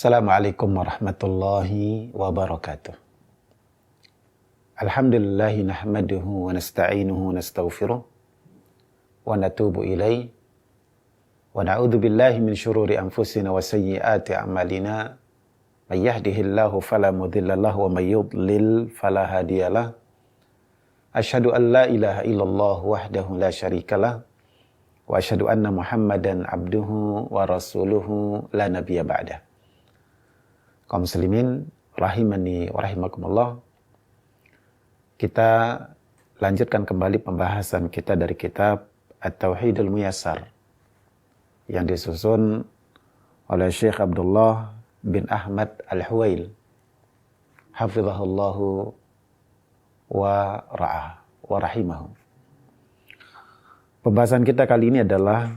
Assalamualaikum warahmatullahi wabarakatuh. Alhamdulillahi nahmaduhu wa nasta'inuhu wa nastaghfiruh wa natubu ilaih wa na'udzu billahi min syururi anfusina wa sayyiati a'malina may yahdihillahu fala mudilla lahu wa may yudlil fala hadiyalah. Asyhadu an la ilaha illallah wahdahu la syarikalah wa asyhadu anna Muhammadan abduhu wa rasuluhu la nabiyya ba'dah. Kaum muslimin rahimani wa rahimakumullah. Kita lanjutkan kembali pembahasan kita dari kitab At-Tauhidul Muyassar yang disusun oleh Syekh Abdullah bin Ahmad Al-Huwail hafizahullahu wa ra'ah wa rahimahu. Pembahasan kita kali ini adalah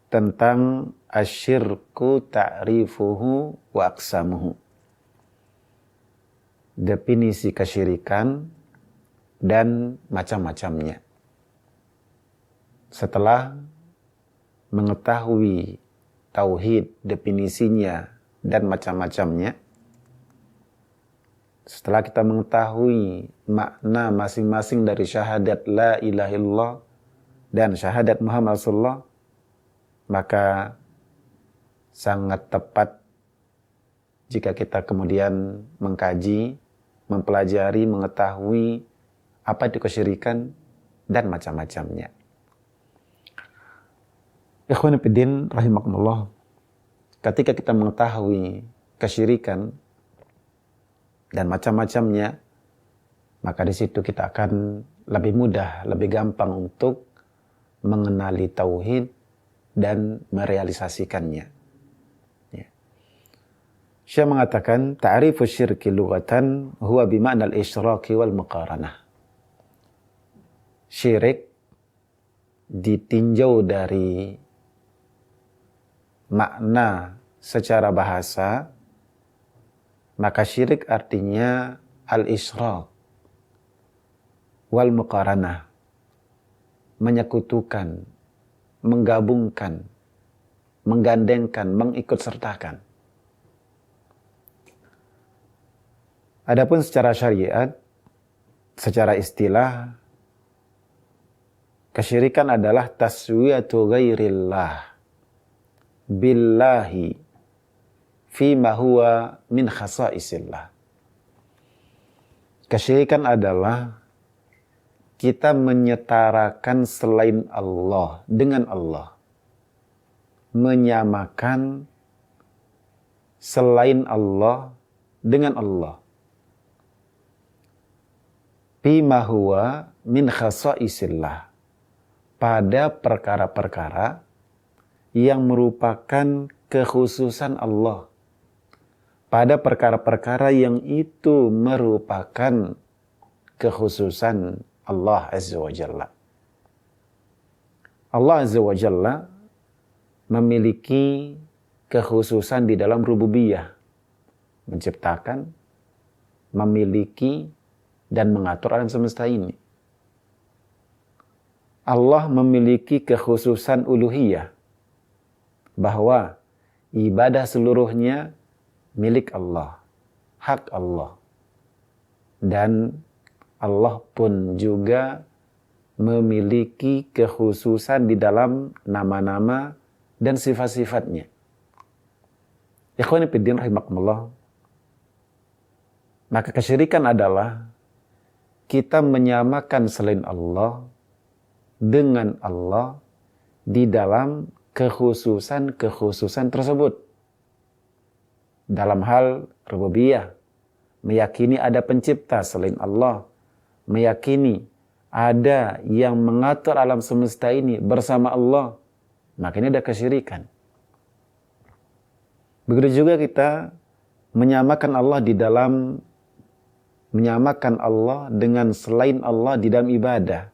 tentang asyirku ta'rifuhu wa aqsamuhu. Definisi kesyirikan dan macam-macamnya. Setelah mengetahui tauhid, definisinya dan macam-macamnya, setelah kita mengetahui makna masing-masing dari syahadat la ilaha illallah dan syahadat Muhammad Rasulullah, maka sangat tepat jika kita kemudian mengkaji, mempelajari, mengetahui apa itu kesyirikan dan macam-macamnya. Ikhwan fillah rahimakumullah, ketika kita mengetahui kesyirikan dan macam-macamnya, maka di situ kita akan lebih mudah, lebih gampang untuk mengenali tauhid dan merealisasikannya. Ya. Syekh mengatakan ta'rifu syirki lughatan huwa bima'na al-isyraki wal muqaranah. Syirik ditinjau dari makna secara bahasa, maka syirik artinya al-isyrak wal muqaranah, menyekutukan, menggabungkan, menggandengkan, mengikutsertakan. Adapun secara syariat, secara istilah, kesyirikan adalah taswiyatu ghairillah billahi fima huwa min khasaisillah. Kesyirikan adalah kita menyetarakan selain Allah dengan Allah. Menyamakan selain Allah dengan Allah. Bima huwa min khasaisillah. Pada perkara-perkara yang merupakan kekhususan Allah. Pada perkara-perkara yang itu merupakan kekhususan Allah Azza wa Jalla. Allah Azza wa Jalla memiliki kekhususan di dalam rububiyah. Menciptakan, memiliki, dan mengatur alam semesta ini. Allah memiliki kekhususan uluhiyah. Bahwa ibadah seluruhnya milik Allah. Hak Allah. Dan Allah pun juga memiliki kekhususan di dalam nama-nama dan sifat-sifatnya. Ikhwani fiddin rahimakumullah. Maka kesyirikan adalah kita menyamakan selain Allah dengan Allah di dalam kekhususan-kekhususan tersebut. Dalam hal rububiyah, meyakini ada pencipta selain Allah, meyakini ada yang mengatur alam semesta ini bersama Allah, maka ini ada kesyirikan. Begitu juga kita menyamakan Allah dengan selain Allah di dalam ibadah.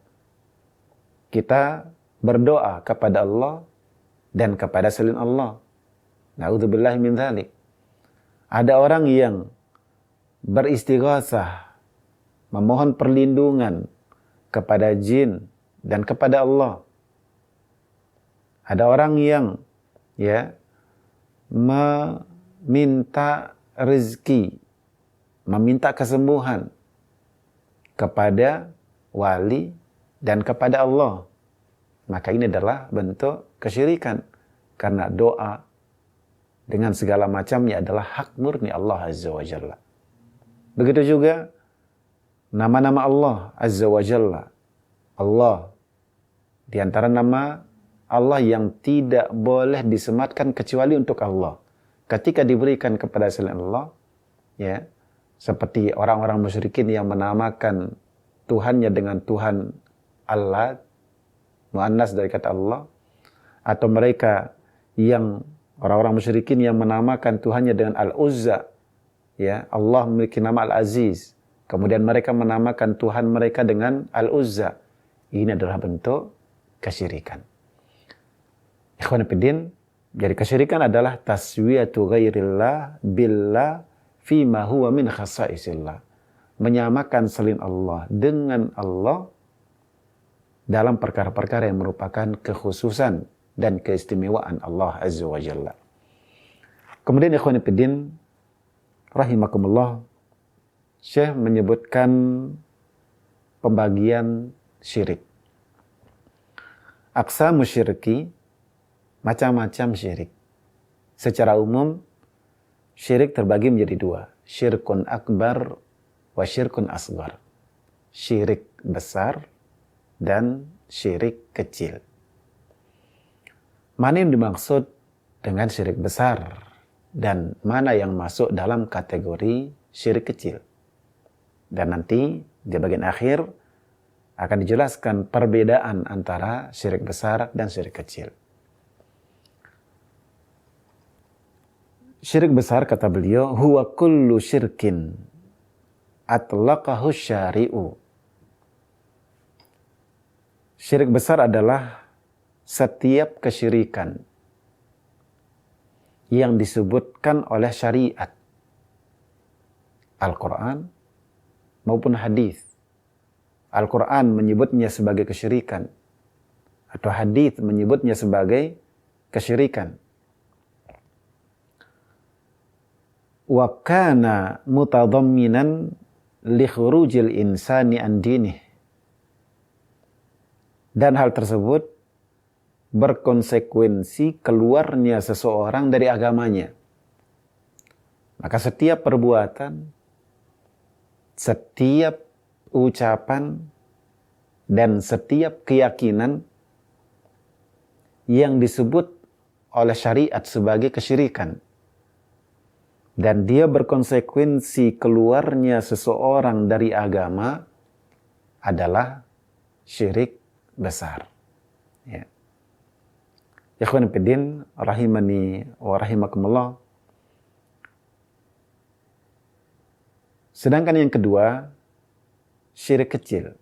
Kita berdoa kepada Allah dan kepada selain Allah. Na'udzubillahi min dzalik. Ada orang yang beristighatsah, memohon perlindungan kepada jin dan kepada Allah. Ada orang yang minta rezeki, meminta kesembuhan kepada wali dan kepada Allah, maka ini adalah bentuk kesyirikan. Karena doa dengan segala macamnya adalah hak murni Allah Azza wa Jalla. Begitu juga nama-nama Allah Azza wa Jalla. Allah, di antara nama Allah yang tidak boleh disematkan kecuali untuk Allah. Ketika diberikan kepada selain Allah, ya, seperti orang-orang musyrikin yang menamakan Tuhannya dengan Tuhan Allah, muannas dari kata Allah, atau mereka yang orang-orang musyrikin yang menamakan Tuhannya dengan Al-Uzza, ya, Allah memiliki nama Al-Aziz, kemudian mereka menamakan Tuhan mereka dengan Al-Uzza. Ini adalah bentuk kesyirikan. Ikhwan fillah, jadi kesyirikan adalah taswiyatu ghairillah billah fima huwa min khasaisillah. Menyamakan selain Allah dengan Allah dalam perkara-perkara yang merupakan kekhususan dan keistimewaan Allah Azza wa Jalla. Kemudian ikhwan fillah rahimakumullah, Syekh menyebutkan pembagian syirik. Aqsamu syirki, macam-macam syirik. Secara umum, syirik terbagi menjadi dua. Syirkun akbar wa syirkun asgar. Syirik besar dan syirik kecil. Mana yang dimaksud dengan syirik besar dan mana yang masuk dalam kategori syirik kecil? Dan nanti di bagian akhir akan dijelaskan perbedaan antara syirik besar dan syirik kecil. Syirik besar, kata beliau, huwa kullu syirkin atlaqahu syari'u. Syirik besar adalah setiap kesyirikan yang disebutkan oleh syariat, Al-Quran maupun hadis. Al-Quran menyebutnya sebagai kesyirikan, atau hadis menyebutnya sebagai kesyirikan. Wa kana mutadamminan li khurujil insani an dinih. Dan hal tersebut berkonsekuensi keluarnya seseorang dari agamanya. Maka setiap perbuatan, setiap ucapan, dan setiap keyakinan yang disebut oleh syariat sebagai kesyirikan, dan dia berkonsekuensi keluarnya seseorang dari agama, adalah syirik besar. Ya. Ikhwan fillah rahimani wa rahimakumullah. Sedangkan yang kedua, syirik kecil.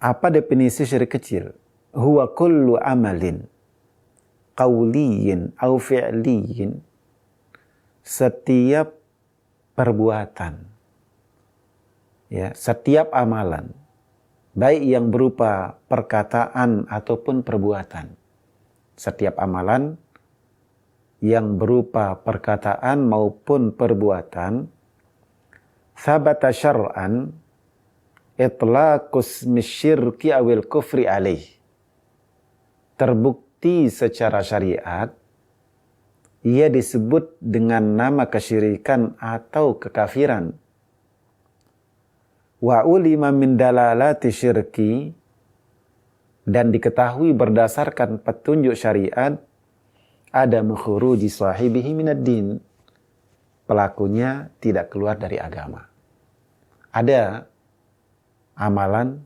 Apa definisi syirik kecil? Huwa kullu amalin qawliyin au fi'liyin. Setiap perbuatan, ya, setiap amalan, baik yang berupa perkataan ataupun perbuatan. Setiap amalan yang berupa perkataan maupun perbuatan, thabata syar'an itlaqus misyirki awil kufri alaih. Terbukti secara syariat, ia disebut dengan nama kesyirikan atau kekafiran. Wa ulima min dalalati syirki, dan diketahui berdasarkan petunjuk syariat, ada mukhuruji sahibihi minad din. Pelakunya tidak keluar dari agama. Ada amalan,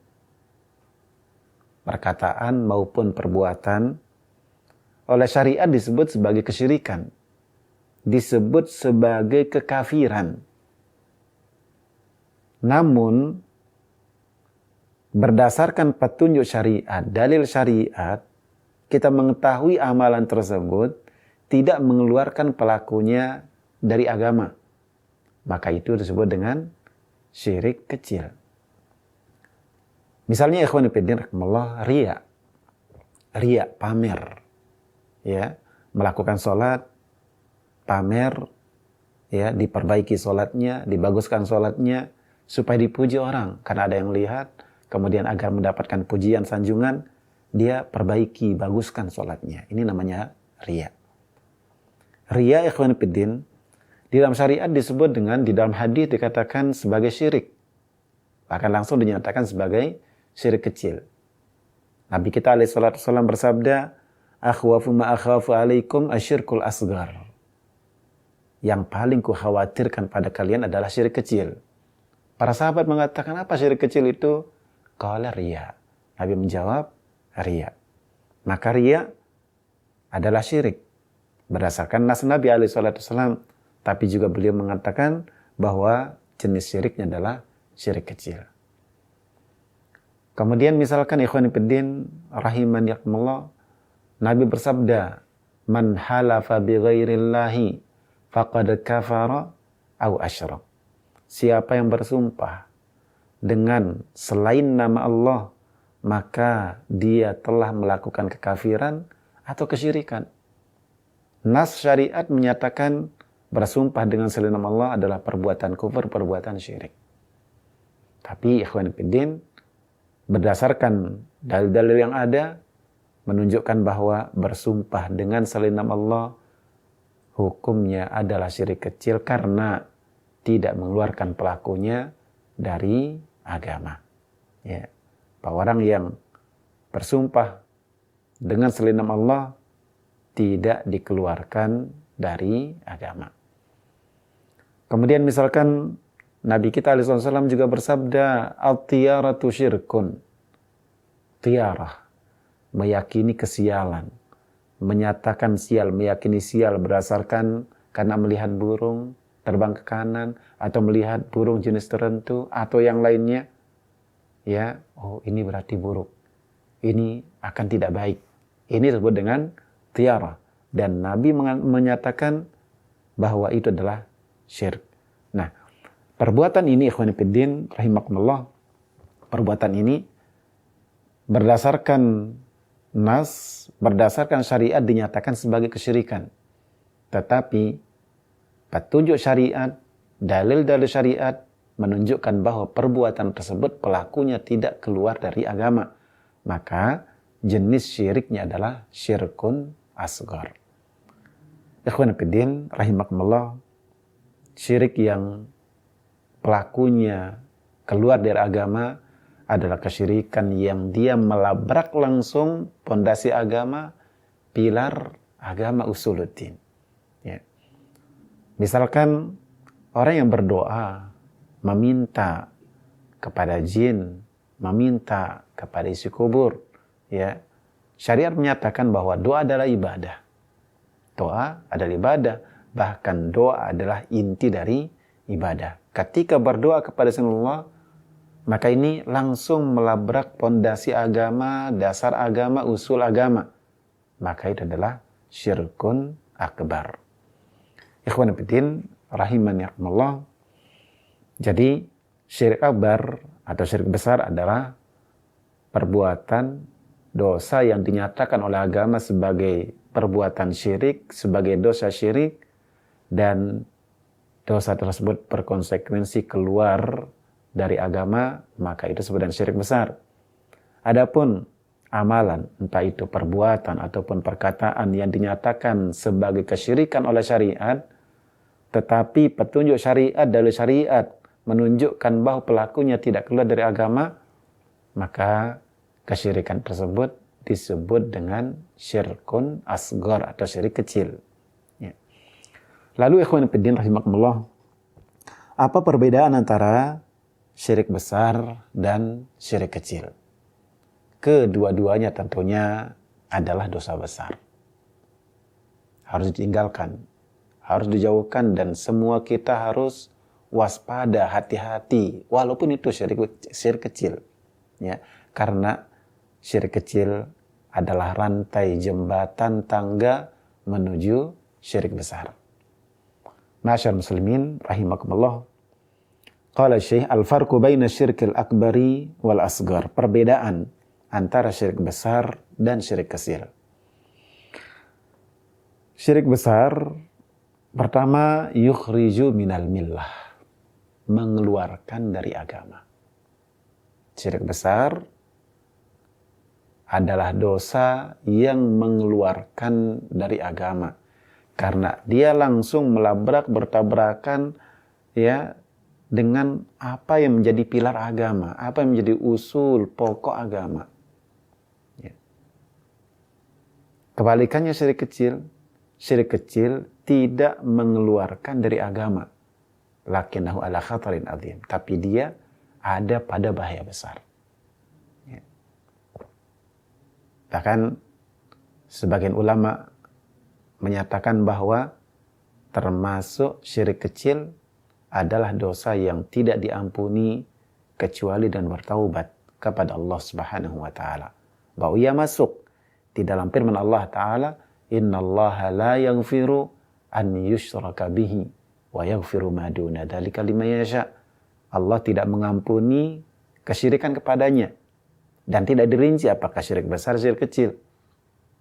perkataan maupun perbuatan oleh syariat disebut sebagai kesyirikan, disebut sebagai kekafiran. Namun berdasarkan petunjuk syariat, dalil syariat, kita mengetahui amalan tersebut tidak mengeluarkan pelakunya dari agama. Maka itu disebut dengan syirik kecil. Misalnya ikhwan fillah rahimakumullah, riya pamer, ya, melakukan sholat, pamer, ya, diperbaiki sholatnya, dibaguskan sholatnya, supaya dipuji orang. Karena ada yang lihat, kemudian agar mendapatkan pujian, sanjungan, dia perbaiki, baguskan sholatnya. Ini namanya riya. Riya, ikhwan fiddin, di dalam syariat disebut dengan, di dalam hadis dikatakan sebagai syirik. Bahkan langsung dinyatakan sebagai syirik kecil. Nabi kita alaihi salatu wasallam bersabda, akhwafu ma akhafu alaikum asyirkul asgar. Yang paling kukhawatirkan pada kalian adalah syirik kecil. Para sahabat mengatakan, apa syirik kecil itu? Qala riya. Nabi menjawab, riya. Maka riya adalah syirik. Berdasarkan nas Nabi alaihi salatu wasallam, tapi juga beliau mengatakan bahwa jenis syiriknya adalah syirik kecil. Kemudian misalkan ikhwan fiddin rahimani yakumullah, Nabi bersabda, man halafa bi ghairillahi faqad kafara au asyrak. Siapa yang bersumpah dengan selain nama Allah, maka dia telah melakukan kekafiran atau kesyirikan. Nas syariat menyatakan bersumpah dengan selain nama Allah adalah perbuatan kufur, perbuatan syirik. Tapi ikhwan fiddin, berdasarkan dalil-dalil yang ada, menunjukkan bahwa bersumpah dengan selain nama Allah hukumnya adalah syirik kecil karena tidak mengeluarkan pelakunya dari agama. Ya. Bahwa orang yang bersumpah dengan selain nama Allah tidak dikeluarkan dari agama. Kemudian misalkan Nabi kita alaihi wasallam juga bersabda, at-tiyaratu syirkun. Tiarah, meyakini kesialan, menyatakan sial, meyakini sial berdasarkan karena melihat burung terbang ke kanan atau melihat burung jenis tertentu atau yang lainnya. Ya, oh ini berarti buruk. Ini akan tidak baik. Ini disebut dengan tiarah. Dan Nabi menyatakan bahwa itu adalah syirik. Nah, perbuatan ini ikhwan fiddin rahimakumullah, perbuatan ini berdasarkan nas, berdasarkan syariat dinyatakan sebagai kesyirikan. Tetapi petunjuk syariat, dalil-dalil syariat menunjukkan bahwa perbuatan tersebut pelakunya tidak keluar dari agama. Maka jenis syiriknya adalah syirkun asghar. Ikhwan fiddin rahimakumullah, syirik yang pelakunya keluar dari agama adalah kesyirikan yang dia melabrak langsung pondasi agama, pilar agama usuluddin. Ya. Misalkan orang yang berdoa, meminta kepada jin, meminta kepada isi kubur, ya. Syariat menyatakan bahwa doa adalah ibadah. Doa adalah ibadah, bahkan doa adalah inti dari ibadah. Ketika berdoa kepada Allah, maka ini langsung melabrak pondasi agama, dasar agama, usul agama. Maka itu adalah syirkun akbar. Ikhwan fillah rahimani Allah. Jadi syirik akbar atau syirik besar adalah perbuatan dosa yang dinyatakan oleh agama sebagai perbuatan syirik, sebagai dosa syirik, dan dosa tersebut berkonsekuensi keluar dari agama, maka itu disebut dengan syirik besar. Adapun amalan, entah itu perbuatan ataupun perkataan yang dinyatakan sebagai kesyirikan oleh syariat, tetapi petunjuk syariat, dalil syariat menunjukkan bahwa pelakunya tidak keluar dari agama, maka kesyirikan tersebut disebut dengan syirkun asghar atau syirik kecil. Ya. Lalu ikhwan fillah rahimakumullah, apa perbedaan antara syirik besar dan syirik kecil? Kedua-duanya tentunya adalah dosa besar. Harus ditinggalkan, harus dijauhkan, dan semua kita harus waspada, hati-hati, walaupun itu syirik kecil. Ya, karena syirik kecil adalah rantai jembatan tangga menuju syirik besar. Ma'asyar muslimin rahimakumullah. Qala Syekh, al-farqu baina syirkil akbari wal asghar. Perbedaan antara syirik besar dan syirik kecil. Syirik besar pertama yukhriju minal millah, mengeluarkan dari agama. Syirik besar adalah dosa yang mengeluarkan dari agama karena dia langsung melabrak bertabrakan ya dengan apa yang menjadi pilar agama, apa yang menjadi usul pokok agama. Ya. Kebalikannya syirik kecil tidak mengeluarkan dari agama. Lakinnahu ala khatarin azim, tapi dia ada pada bahaya besar. Ya. Bahkan sebagian ulama menyatakan bahwa termasuk syirik kecil adalah dosa yang tidak diampuni kecuali dan bertaubat kepada Allah Subhanahu wa taala. Bahwa ia masuk di dalam firman Allah taala, "Innallaha la yaghfiru an yushraka bihi wa yaghfiru ma duna dzalika liman yasha." Allah tidak mengampuni kesyirikan kepadanya dan tidak dirinci apakah syirik besar, syirik kecil.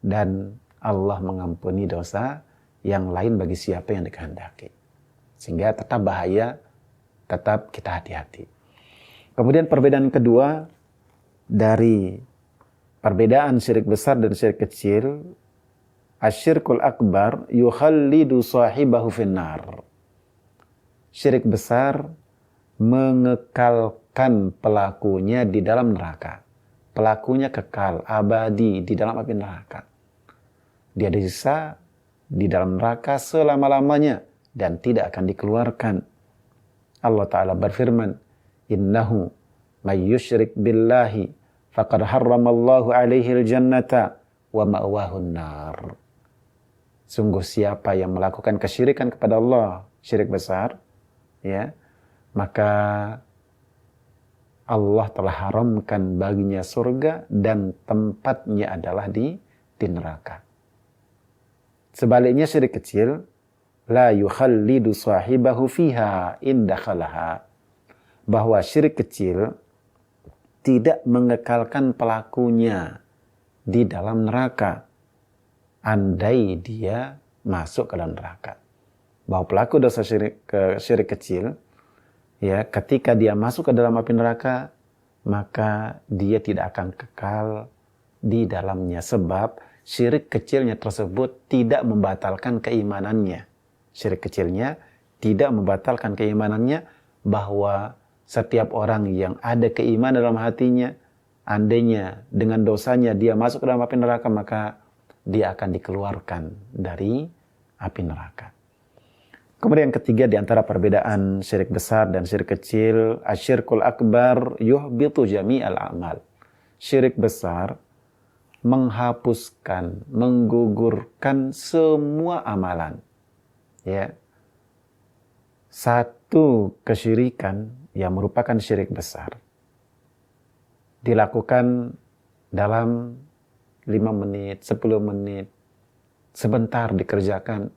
Dan Allah mengampuni dosa yang lain bagi siapa yang dikehendaki. Sehingga tetap bahaya, tetap kita hati-hati. Kemudian perbedaan kedua dari perbedaan syirik besar dan syirik kecil, asyirkul akbar yukhallidu sahibahu finnar. Syirik besar mengekalkan pelakunya di dalam neraka. Pelakunya kekal, abadi di dalam api neraka. Dia disiksa di dalam neraka selama-lamanya dan tidak akan dikeluarkan. Allah Ta'ala berfirman, "Innahu may yushrik billahi faqad harramallahu alaihi al-jannata wa ma'wahun nar." Sungguh siapa yang melakukan kesyirikan kepada Allah, syirik besar, ya, maka Allah telah haramkan baginya surga dan tempatnya adalah di neraka. Sebaliknya syirik kecil, la yukhallidu sahibahu fiha in dakhalaha. Bahwa syirik kecil tidak mengekalkan pelakunya di dalam neraka andai dia masuk ke dalam neraka. Bahwa pelaku dosa syirik kecil, ya, ketika dia masuk ke dalam api neraka, maka dia tidak akan kekal di dalamnya sebab syirik kecilnya tersebut tidak membatalkan keimanannya. Syirik kecilnya tidak membatalkan keimanannya, bahwa setiap orang yang ada keimanan dalam hatinya, andainya dengan dosanya dia masuk ke dalam api neraka, maka dia akan dikeluarkan dari api neraka. Kemudian yang ketiga di antara perbedaan syirik besar dan syirik kecil, asyirkul akbar yuhbitu jami'al a'mal. Syirik besar menghapuskan, menggugurkan semua amalan. Ya. Satu kesyirikan yang merupakan syirik besar dilakukan dalam 5 menit, 10 menit, sebentar dikerjakan.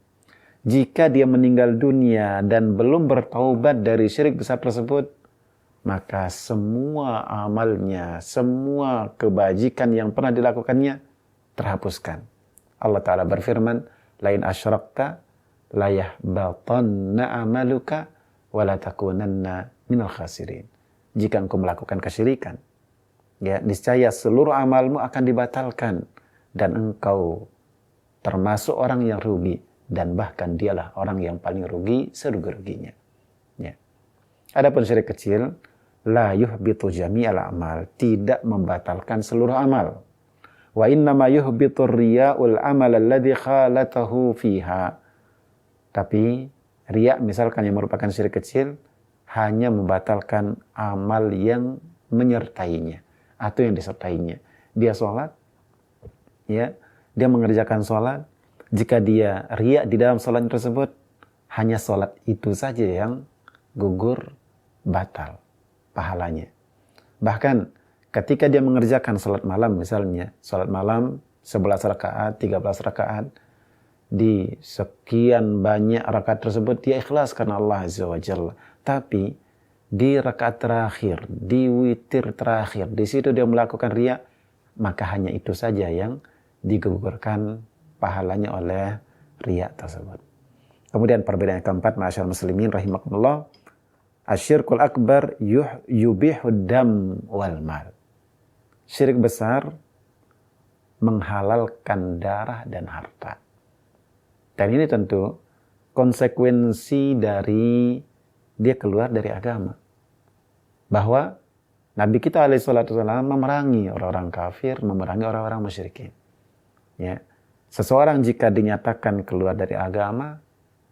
Jika dia meninggal dunia dan belum bertaubat dari syirik besar tersebut, maka semua amalnya, semua kebajikan yang pernah dilakukannya terhapuskan. Allah Ta'ala berfirman, "Lain asyrakta la yahbatanna amaluka wa la takunanna minal khasirin." Jika engkau melakukan kesyirikan, ya, niscaya seluruh amalmu akan dibatalkan dan engkau termasuk orang yang rugi, dan bahkan dialah orang yang paling rugi serugi-ruginya. Ya. Adapun syirik kecil, la yuhbitu jami'al amal, tidak membatalkan seluruh amal. Wa innama yuhbitu riya'ul amal alladhi khalatahu fiha. Tapi riya misalkan yang merupakan syirik kecil hanya membatalkan amal yang menyertainya atau yang disertainya. Dia sholat, ya, dia mengerjakan sholat. Jika dia riya di dalam sholat tersebut, hanya sholat itu saja yang gugur, batal pahalanya. Bahkan ketika dia mengerjakan sholat malam misalnya, sholat malam 11 rakaat, 13 rakaat, di sekian banyak rakaat tersebut dia ikhlas karena Allah Azza wa Jalla. Tapi di rakaat terakhir, di witir terakhir, di situ dia melakukan riya, maka hanya itu saja yang digugurkan pahalanya oleh riya tersebut. Kemudian perbedaan yang keempat, ma'asyarul muslimin rahimakumullah, asyirkul akbar yubihud dam wal mal. Syirik besar menghalalkan darah dan harta. Dan ini tentu konsekuensi dari dia keluar dari agama. Bahwa Nabi kita alaihissalam memerangi orang-orang kafir, memerangi orang-orang musyrikin. Ya. Seseorang jika dinyatakan keluar dari agama,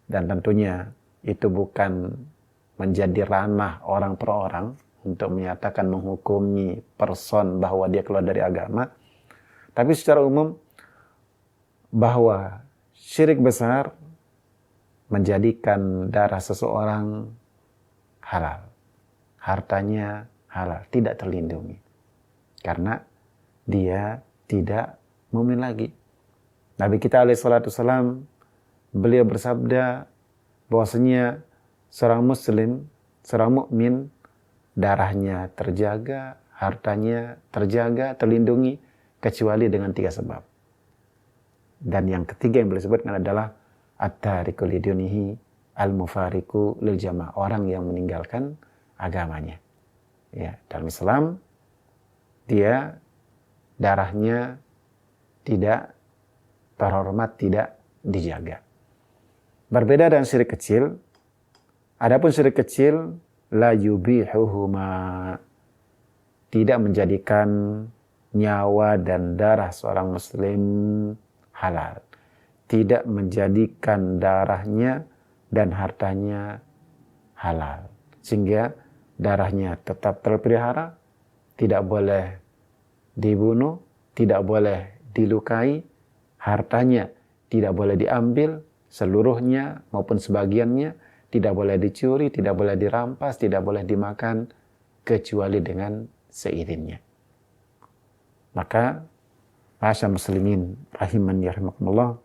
dan tentunya itu bukan menjadi ranah orang per orang untuk menyatakan menghukumi person bahwa dia keluar dari agama, tapi secara umum bahwa syirik besar menjadikan darah seseorang halal, hartanya halal, tidak terlindungi karena dia tidak mukmin lagi. Nabi kita alaihissalam beliau bersabda bahwasanya seorang muslim, seorang mukmin, darahnya terjaga, hartanya terjaga, terlindungi, kecuali dengan 3 sebab. Dan yang ketiga yang beliau sebutkan adalah at-tariku lidinihi al-mufariku lil jamaah, orang yang meninggalkan agamanya. Ya, dalam Islam dia darahnya tidak terhormat, tidak dijaga. Berbeda dengan syirik kecil. Adapun syirik kecil la yubihuhuma, tidak menjadikan nyawa dan darah seorang muslim halal, tidak menjadikan darahnya dan hartanya halal, sehingga darahnya tetap terpelihara, tidak boleh dibunuh, tidak boleh dilukai, hartanya tidak boleh diambil seluruhnya maupun sebagiannya, tidak boleh dicuri, tidak boleh dirampas, tidak boleh dimakan kecuali dengan seizinnya. Maka ma'asyarul muslimin rahiman ya rahimakumullah,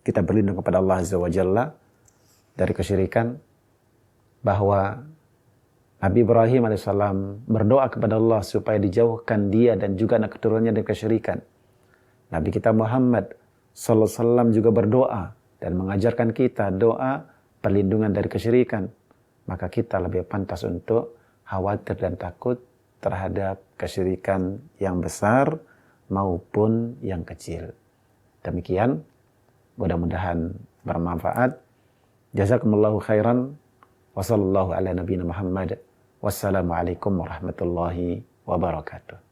kita berlindung kepada Allah Azza wa Jalla dari kesyirikan, bahwa Nabi Ibrahim alaihissalam berdoa kepada Allah supaya dijauhkan dia dan juga anak keturunannya dari kesyirikan. Nabi kita Muhammad sallallahu alaihi wasallam juga berdoa dan mengajarkan kita doa perlindungan dari kesyirikan. Maka kita lebih pantas untuk khawatir dan takut terhadap kesyirikan yang besar maupun yang kecil. Demikian, mudah-mudahan bermanfaat. Jazakumullahu khairan. Wassallallahu ala nabiyina Muhammad. Wassalamualaikum warahmatullahi wabarakatuh.